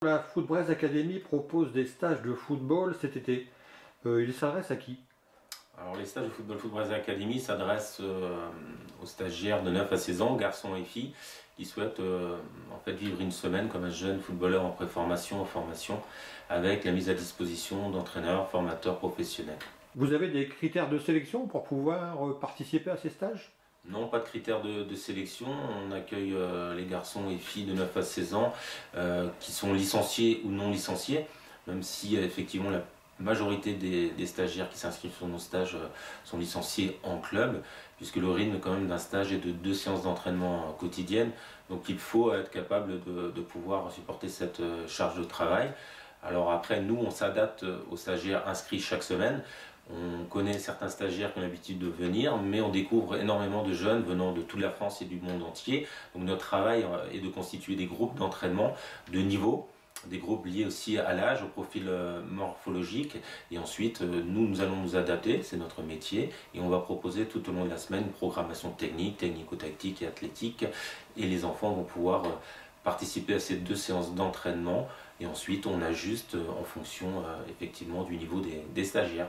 La Footbraise Academy propose des stages de football cet été. Il s'adresse à qui? Alors les stages de Footbraise Academy s'adressent aux stagiaires de 9 à 16 ans, garçons et filles, qui souhaitent en fait vivre une semaine comme un jeune footballeur en préformation, en formation, avec la mise à disposition d'entraîneurs, formateurs professionnels. Vous avez des critères de sélection pour pouvoir participer à ces stages? Non, pas de critères de sélection. On accueille les garçons et filles de 9 à 16 ans qui sont licenciés ou non licenciés, même si effectivement la majorité des stagiaires qui s'inscrivent sur nos stages sont licenciés en club, puisque le rythme quand même d'un stage est de 2 séances d'entraînement quotidiennes. Donc il faut être capable de pouvoir supporter cette charge de travail. Alors après, nous, on s'adapte aux stagiaires inscrits chaque semaine. On connaît certains stagiaires qui ont l'habitude de venir, mais on découvre énormément de jeunes venant de toute la France et du monde entier. Donc notre travail est de constituer des groupes d'entraînement de niveau, des groupes liés aussi à l'âge, au profil morphologique. Et ensuite, nous allons nous adapter, c'est notre métier, et on va proposer tout au long de la semaine une programmation technique, technico-tactique et athlétique. Et les enfants vont pouvoir participer à ces 2 séances d'entraînement, et ensuite on ajuste en fonction effectivement du niveau des stagiaires.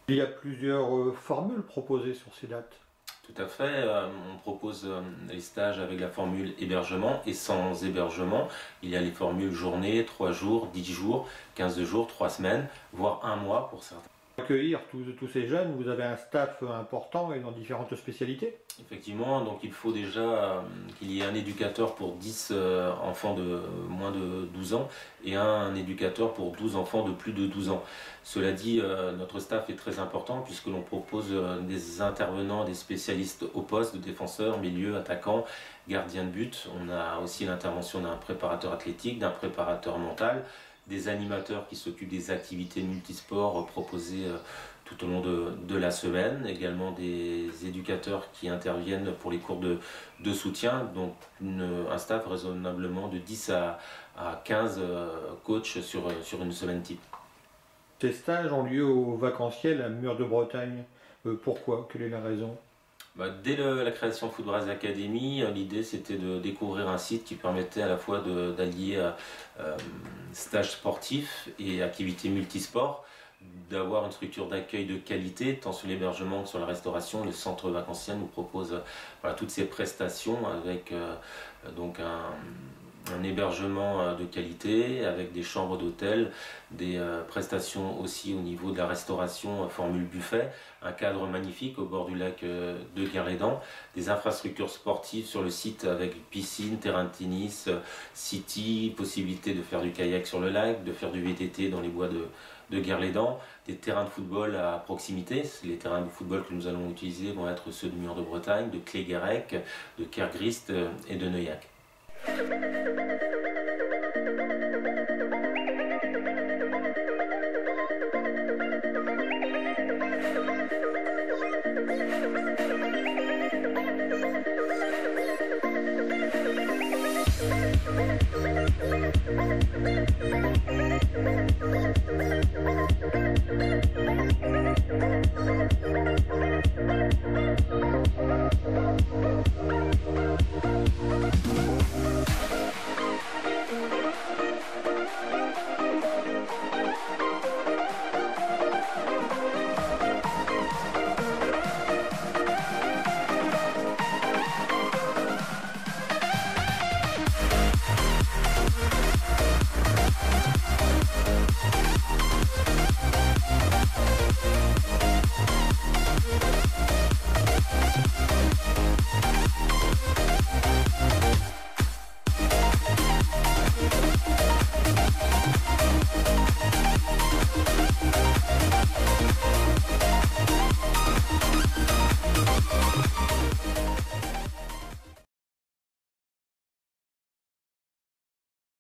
Il y a plusieurs formules proposées sur ces dates. Tout à fait, on propose les stages avec la formule hébergement et sans hébergement. Il y a les formules journée, 3 jours, 10 jours, 15 jours, 3 semaines, voire 1 mois pour certains. Pour accueillir tous ces jeunes, vous avez un staff important et dans différentes spécialités? Effectivement, donc il faut déjà qu'il y ait un éducateur pour 10 enfants de moins de 12 ans et un éducateur pour 12 enfants de plus de 12 ans. Cela dit, notre staff est très important puisque l'on propose des intervenants, des spécialistes au poste de défenseur, milieu, attaquant, gardien de but. On a aussi l'intervention d'un préparateur athlétique, d'un préparateur mental, des animateurs qui s'occupent des activités multisports proposées tout au long de la semaine, également des éducateurs qui interviennent pour les cours de soutien, donc un staff raisonnablement de 10 à 15 coachs sur une semaine type. Ces stages ont lieu au Vacanciel à Mur de Bretagne. Pourquoi? Quelle est la raison? Dès la création de Footbraise Academy, l'idée c'était de découvrir un site qui permettait à la fois d'allier stage sportif et activités multisports, d'avoir une structure d'accueil de qualité, tant sur l'hébergement que sur la restauration. Le centre vacanciel nous propose toutes ces prestations avec donc un hébergement de qualité avec des chambres d'hôtel, des prestations aussi au niveau de la restauration formule buffet, un cadre magnifique au bord du lac de Guerlédan, des infrastructures sportives sur le site avec piscine, terrain de tennis, city, possibilité de faire du kayak sur le lac, de faire du VTT dans les bois de Guerlédan, des terrains de football à proximité. Les terrains de football que nous allons utiliser vont être ceux de Mur de Bretagne, de Cléguérec, de Kergrist et de Neuillac. We'll be right back.